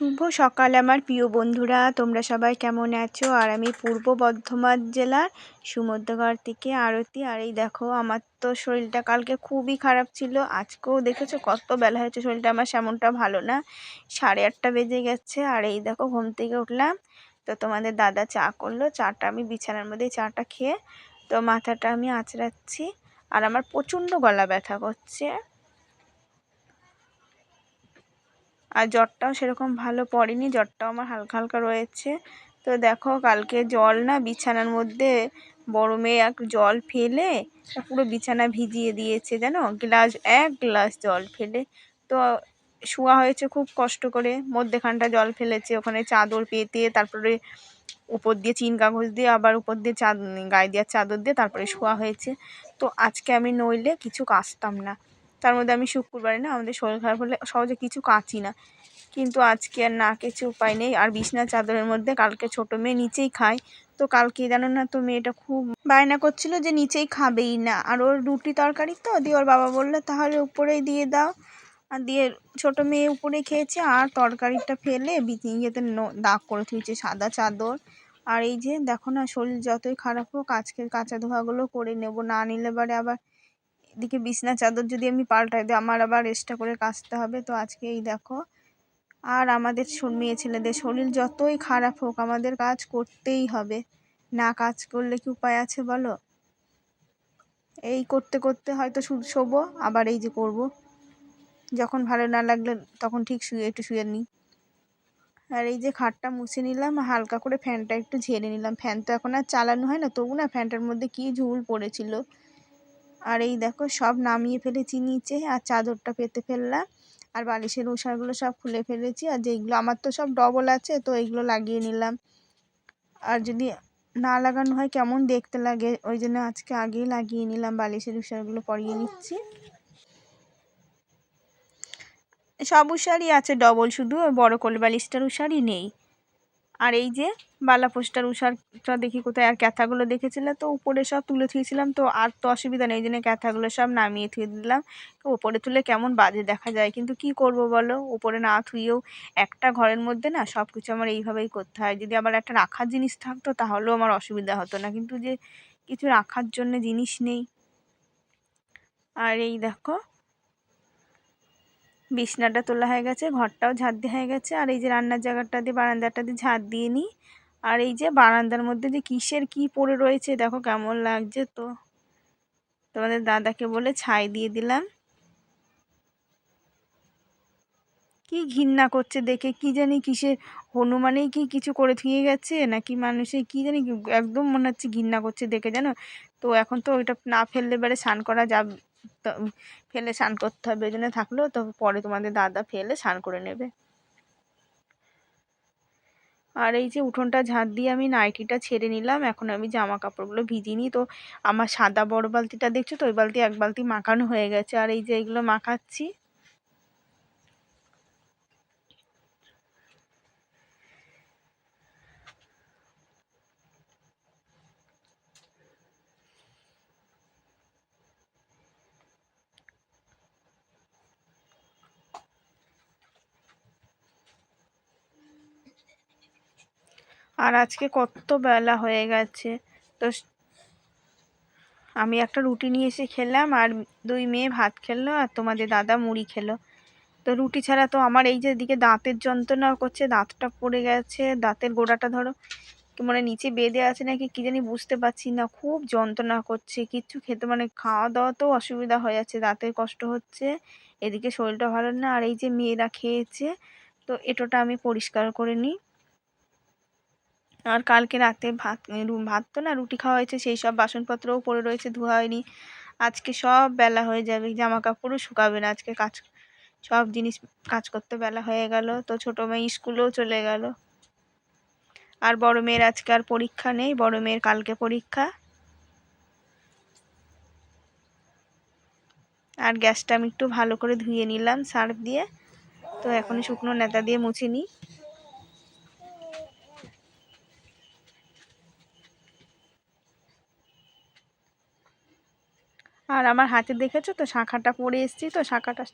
শুভ সকাল আমার প্রিয় বন্ধুরা, তোমরা সবাই কেমন আছো? আর আমি পূর্ব বর্ধমান জেলার সমুদ্রগড় থেকে আরতি। আর এই দেখো, আমার তো শরীরটা কালকে খুবই খারাপ ছিল। আজকেও দেখেছো কত বেলা হয়েছে, শরীরটা আমার সেমনটা ভালো না। 8:30 বেজে গেছে। আর এই দেখো, ঘুম থেকে উঠলাম, তো তোমাদের দাদা চা করলো। চাটা আমি বিছানার মধ্যে চাটা খেয়ে তো মাথাটা আমি আঁচড়াচ্ছি। আর আমার প্রচণ্ড গলা ব্যথা করছে, আর জ্বরটাও সেরকম ভালো পড়েনি, জ্বরটাও আমার হালকা হালকা রয়েছে। তো দেখো, কালকে জল না বিছানার মধ্যে বড় মেয়ে এক জল ফেলে পুরো বিছানা ভিজিয়ে দিয়েছে, জানো, এক গ্লাস জল ফেলে। তো শোয়া হয়েছে খুব কষ্ট করে, মধ্যেখানটা জল ফেলেছে, ওখানে চাদর পেতে, তারপরে উপর দিয়ে চিন কাগজ দিয়ে, আবার উপর দিয়ে গায়ে দেওয়ার চাদর দিয়ে তারপরে শোয়া হয়েছে। তো আজকে আমি নইলে কিছু কাচতাম না, তার মধ্যে আমি শুক্রবারে না, আমাদের শরীর খারাপ হলে সহজে কিছু কাচি না, কিন্তু আজকে আর না কিছু উপায় নেই। আর বিছনা চাদরের মধ্যে কালকে ছোটো মেয়ে নিচেই খায়, তো কালকে জানো না, তো মেয়েটা খুব বায়না করছিল যে নিচেই খাবেই না। আর ওর রুটি তরকারি তো দিয়ে, ওর বাবা বললো তাহলে উপরেই দিয়ে দাও। আর দিয়ে ছোটো মেয়ে উপরে খেয়েছে, আর তরকারিটা ফেলে ইয়েতে দাগ করে থুয়েছে সাদা চাদর। আর এই যে দেখো না, শরীর যতই খারাপ হোক আজকের কাঁচা ধোয়াগুলো করে নেব, না নিলে বারে আবার এদিকে বিছনা চাদর যদি আমি পাল্টাই দিই, আমার আবার এক্সট্রা করে কাচতে হবে। তো আজকে এই দেখো, আর আমাদের মেয়ে ছেলেদের শরীর যতই খারাপ হোক আমাদের কাজ করতেই হবে, না কাজ করলে কি উপায় আছে বলো? এই করতে করতে হয়তো শোবো, আবার এই যে করব, যখন ভালো না লাগলে তখন ঠিক একটু শুয়ে নিই। আর এই যে খাটটা মুছে নিলাম, হালকা করে ফ্যানটা একটু ঝেড়ে নিলাম, ফ্যান তো এখন আর চালানো হয় না, তবু না ফ্যানটার মধ্যে কি ঝুল পড়েছিল। আর এই দেখো, সব নামিয়ে ফেলেছি নিচে, আর চাদরটা পেতে ফেললাম, আর বালিশের উষাগুলো সব খুলে ফেলেছি। আর যেইগুলো আমার তো সব ডবল আছে, তো এইগুলো লাগিয়ে নিলাম। আর যদি না লাগানো হয় কেমন দেখতে লাগে, ওই জন্য আজকে আগেই লাগিয়ে নিলাম, বালিশের উষাগুলো পরিয়ে নিচ্ছি। সব উষারই আছে ডবল, শুধু ওই বড় কোল বালিশটার উষারই নেই। আর এই যে বালাপোস্টার উষারটা দেখি কোথায়, আর ক্যাথাগুলো দেখেছিলে তো উপরে সব তুলে থুয়েছিলাম, তো আর তো অসুবিধা নেই, এই জন্য ক্যাথাগুলো সব নামিয়ে থুয়ে দিলাম। তো উপরে তুলে কেমন বাজে দেখা যায়, কিন্তু কি করব বলো, উপরে না থুয়েও একটা ঘরের মধ্যে না সব কিছু আমার এইভাবেই করতে হয়। যদি আবার একটা রাখার জিনিস থাকতো তাহলেও আমার অসুবিধা হতো না, কিন্তু যে কিছু রাখার জন্য জিনিস নেই। আর এই দেখো, বিছনাটা তোলা হয়ে গেছে, ঘরটাও ঝাড় দেওয়া হয়ে গেছে। আর এই যে রান্নার জায়গাটা দিয়ে, বারান্দাটা দিয়ে ঝাড় দিয়ে নিই। আর এই যে বারান্দার মধ্যে যে কিসের কি পড়ে রয়েছে দেখো, কেমন লাগছে। তো তোমাদের দাদাকে বলে ছাই দিয়ে দিলাম। কি ঘৃণা করছে দেখে, কি জানি কিসের, হনুমানেই কি কিছু করে থুয়ে গেছে নাকি মানুষে, কি জানি, একদম মনে হচ্ছে ঘৃণা করছে দেখে, জানো। তো এখন তো ওইটা না ফেললে এবারে স্নান করা যাবে, ফেলে স্নান করতে হবে, ওই জন্য থাকলেও তো পরে তোমাদের দাদা ফেলে স্নান করে নেবে। আর এই যে উঠোনটা ঝাড় দিয়ে আমি নাইটিটা ছেড়ে নিলাম, এখন আমি জামা কাপড়গুলো ভিজিয়ে নিই। তো আমার সাদা বড় বালতিটা দেখছো তো, ওই বালতি এক বালতি মাখানো হয়ে গেছে। আর এই যে এগুলো মাখাচ্ছি। আর আজকে কত বেলা হয়ে গেছে, তো আমি একটা রুটি নিয়ে এসে খেলাম, আর দুই মেয়ে ভাত খেলো, আর তোমাদের দাদা মুড়ি খেলো। তো রুটি ছাড়া তো আমার এই যে দিকে দাঁতের যন্ত্রণা করছে, দাঁতটা পড়ে গেছে, দাঁতের গোড়াটা ধরো মানে নিচে বেঁধে আছে নাকি কি জানি, বুঝতে পারছি না, খুব যন্ত্রণা করছে, কিচ্ছু খেতে মানে খাওয়া দাওয়াতেও অসুবিধা হয়ে যাচ্ছে, দাঁতের কষ্ট হচ্ছে, এদিকে শরীরটা ভালো না। আর এই যে মেয়েরা খেয়েছে, তো এটোটা আমি পরিষ্কার করে নিই। আর কালকে রাতে ভাত তো না, রুটি খাওয়া হয়েছে, সেই সব বাসনপত্রও পড়ে রয়েছে, ধোয়া হয়নি। আজকে সব বেলা হয়ে যাবে, জামা কাপড়ও শুকাবে না, আজকে সব জিনিস কাজ করতে বেলা হয়ে গেল। তো ছোটো মেয়ে স্কুলেও চলে গেল। আর বড় মেয়ের আজকে আর পরীক্ষা নেই, বড় মেয়ের কালকে পরীক্ষা। আর গ্যাসটা আমি একটু ভালো করে ধুয়ে নিলাম সার্ফ দিয়ে, তো এখন শুকনো নেতা দিয়ে মুছে নিই। আর আমার হাতে দেখেছো তো শাঁখাটা পরে এসেছি, তো শাঁখাটা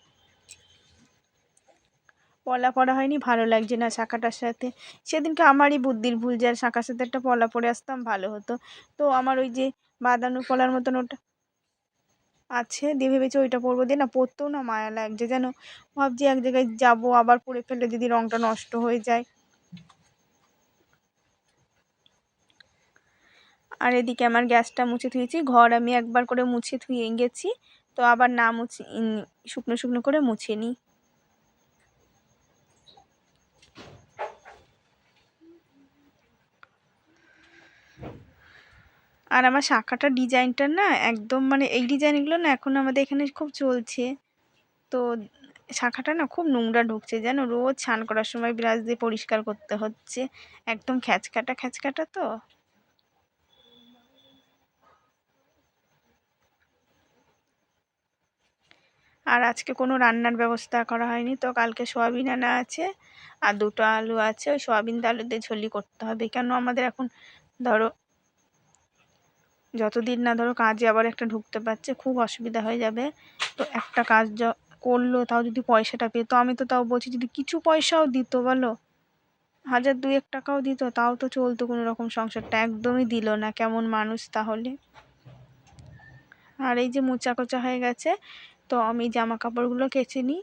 পলা পড়া হয়নি, ভালো লাগছে না শাঁখাটার সাথে। সেদিনকে আমারই বুদ্ধির ভুল, যে আর শাঁখার সাথে একটা পলা পরে আসতাম ভালো হতো। তো আমার ওই যে বাঁধানো পলার মতন ওটা আছে, দিয়ে ভেবেছি ওইটা পরবো, দিয়ে না পরতেও না মায়া লাগছে যেন। ভাবছি এক জায়গায় যাবো, আবার পরে ফেললে যদি রংটা নষ্ট হয়ে যায়। আর এদিকে আমার গ্যাসটা মুছে ধুয়েছি, ঘর আমি একবার করে মুছে ধুয়ে গেছি, তো আবার না মুছে শুকনো শুকনো করে মুছে নিই। আর আমার শাঁখাটার ডিজাইনটা না একদম, মানে এই ডিজাইনগুলো না এখন আমাদের এখানে খুব চলছে। তো শাঁখাটা না খুব নোংরা ঢুকছে যেন, রোজ স্নান করার সময় ব্রাশ দিয়ে পরিষ্কার করতে হচ্ছে, একদম খ্যাচকাটা খ্যাচকাটা তো। আর আজকে কোনো রান্নার ব্যবস্থা করা হয়নি, তো কালকে সোয়াবিন আনা আছে আর দুটো আলু আছে, ওই সোয়াবিন দিয়ে আলু দিয়ে ঝোলি করতে হবে। কেন আমাদের এখন ধরো যতদিন না ধরো কাজে আবার একটা ঢুকতে পারছে খুব অসুবিধা হয়ে যাবে। তো একটা কাজ করলো তাও যদি পয়সাটা পেতো, আমি তো তাও বলছি যদি কিছু পয়সাও দিত বলো, 1000-2000 টাকাও দিত, তাও তো চলতো কোনো রকম সংসারটা। একদমই দিল না, কেমন মানুষ তাহলে। আর এই যে মোচা কোচা হয়ে গেছে, তো আমি জামা কাপড়গুলো কেচে নিই।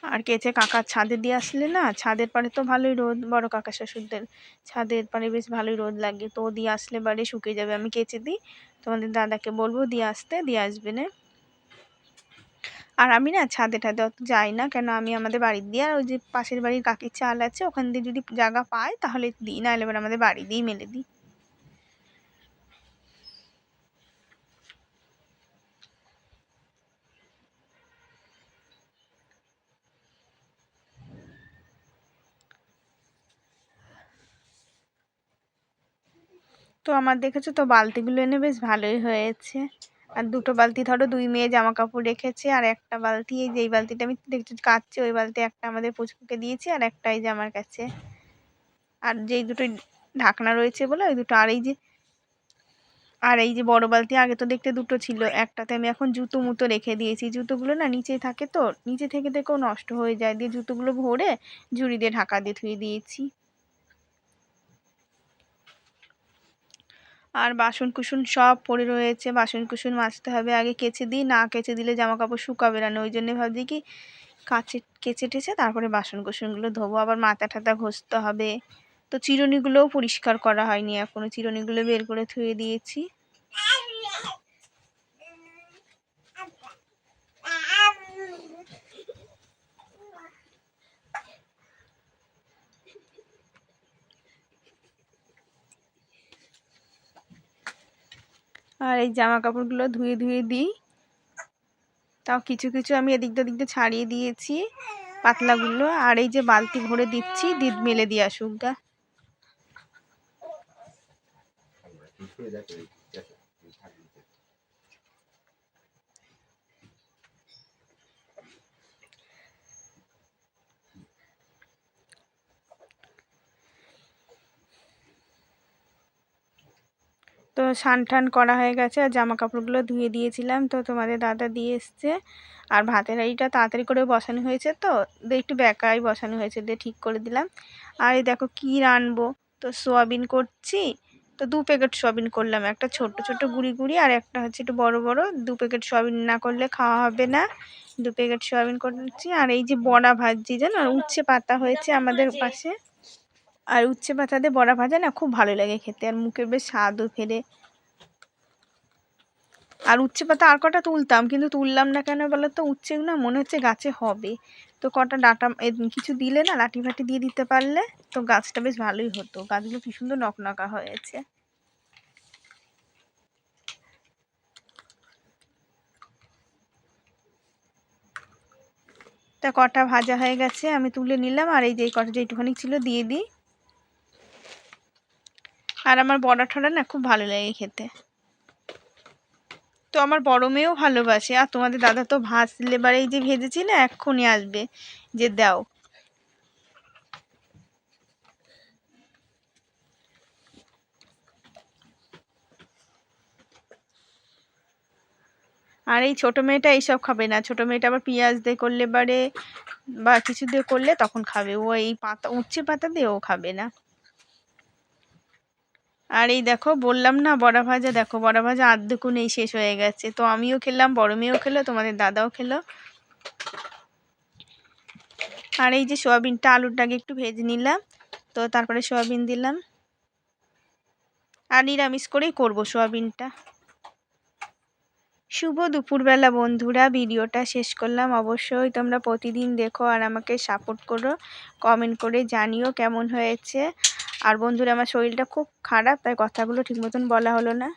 আর কেচে কাকার ছাদে দিয়ে আসলে না, ছাদের পাড়ে তো ভালোই রোদ, বড় কাকা শ্বশুরদের ছাদের পাড়ে বেশ ভালোই রোদ লাগে, তো দিয়ে আসলে বাড়ি শুকিয়ে যাবে। আমি কেচে দিই, তোমাদের দাদাকে বলবো দিয়ে আসতে, দিয়ে আসবে না। আর আমি না ছাদে টাদে অত যাই না, কেন আমি আমাদের বাড়ির দিয়ে আর ওই যে পাশের বাড়ির কাকির চাল আছে ওখান দিয়ে যদি জায়গা পাই তাহলে দিই, না এবার আমাদের বাড়ি দিয়েই মেলে দিই। তো আমার দেখেছো তো বালতিগুলো এনে বেশ ভালোই হয়েছে। আর দুটো বালতি ধরো দুই মেয়ে জামা কাপড় রেখেছে, আর একটা বালতি এই যে এই বালতিটা আমি দেখছি কাচ্ছি, ওই বালতি একটা আমাদের পুচকুকে দিয়েছি আর একটা এই যে আমার কাছে। আর যেই দুটো ঢাকনা রয়েছে বলে ওই দুটো, আর এই যে বড় বালতি আগে তো দেখতে দুটো ছিল, একটাতে আমি এখন জুতো মুতো রেখে দিয়েছি। জুতোগুলো না নিচেই থাকে, তো নিচে থেকে থেকেও নষ্ট হয়ে যায়, দিয়ে জুতোগুলো ভরে ঝুড়ি দিয়ে ঢাকা দিয়ে ধুয়ে দিয়েছি। আর বাসন কুসুন সব পড়ে রয়েছে, বাসন কুসুন মাজতে হবে, আগে কেচে দিই, না কেচে দিলে জামা কাপড় শুকাবে না। ওই জন্য ভাবছি কি কেচে টেচে তারপরে বাসন কুসুনগুলো ধোবো, আবার মাথা ঠাতা ঘষতে হবে। তো চিরুনিগুলোও পরিষ্কার করা হয়নি এখনো, চিরুনিগুলো বের করে ধুয়ে দিয়েছি। আর এই জামা কাপড়গুলো ধুয়ে ধুয়ে দিই, তাও কিছু কিছু আমি এদিক দিয়ে ছাড়িয়ে দিয়েছি পাতলাগুলো। আর এই যে বালতি ভরে দিচ্ছি, মেলে দিয়ে আসুক গা। তো স্নান টান করা হয়ে গেছে, আর জামা কাপড়গুলো ধুয়ে দিয়েছিলাম, তো তোমাদের দাদা দিয়ে এসছে। আর ভাতের হাঁড়িটা তাড়াতাড়ি করে বসানো হয়েছে, তো একটু বেকাই বসানো হয়েছে, দিয়ে ঠিক করে দিলাম। আর এই দেখো কি রানবো, তো সোয়াবিন করছি। তো 2 প্যাকেট সোয়াবিন করলাম, একটা ছোট ছোট গুঁড়ি গুঁড়ি আর একটা হচ্ছে একটু বড় বড়। 2 প্যাকেট সোয়াবিন না করলে খাওয়া হবে না, 2 প্যাকেট সোয়াবিন করছি। আর এই যে বড়া ভাজছি জানো, উচ্ছে পাতা হয়েছে আমাদের পাশে, আর উচ্ছে পাতা দিয়ে বড়া ভাজা না খুব ভালো লাগে খেতে, আর মুখের বেশ স্বাদও ফেরে। আর উচ্ছে পাতা আর কটা তুলতাম, কিন্তু তুললাম না কেন বলো তো, উচ্ছে না মনে হচ্ছে গাছে হবে। তো কটা ডাটা কিছু দিলে না, লাঠি ফাঠি দিয়ে দিতে পারলে তো গাছটা বেশ ভালোই হতো। গাছগুলো কি সুন্দর নকনকা হয়েছে। তা কটা ভাজা হয়ে গেছে, আমি তুলে নিলাম। আর এই যে কটা যেটুখানি ছিল দিয়ে দিই। আর আমার বড়া ঠড়া না খুব ভালো লাগে খেতে, তো আমার বড় মেয়েও ভালোবাসে। আর তোমাদের দাদা তো ভাজলে এবারে এই যে ভেজেছি না, এক্ষুনি আসবে যে দাও। আর এই ছোটো মেয়েটা এইসব খাবে না, ছোটো মেয়েটা আবার পেঁয়াজ দিয়ে করলে বারে বা কিছু দিয়ে করলে তখন খাবে, ও এই পাতা উচ্ছে পাতা দিয়ে ও খাবে না। আর এই দেখো বললাম না বড়া ভাজা, দেখো বড়া ভাজা আর্ধেকও নেই, শেষ হয়ে গেছে। তো আমিও খেলাম, বড় মেয়েও খেলো, তোমাদের দাদাও খেলো। আর এই যে সোয়াবিনটা আলুটাকে একটু ভেজে নিলাম, তো তারপরে সোয়াবিন দিলাম। আর নিরামিষ করেই করবো সোয়াবিনটা। শুভ দুপুরবেলা বন্ধুরা, ভিডিওটা শেষ করলাম। অবশ্যই তোমরা প্রতিদিন দেখো আর আমাকে সাপোর্ট করো, কমেন্ট করে জানিও কেমন হয়েছে। আর বন্ধুরা আমার শরীরটা খুব খারাপ, তাই কথাগুলো ঠিক মতন বলা হলো না।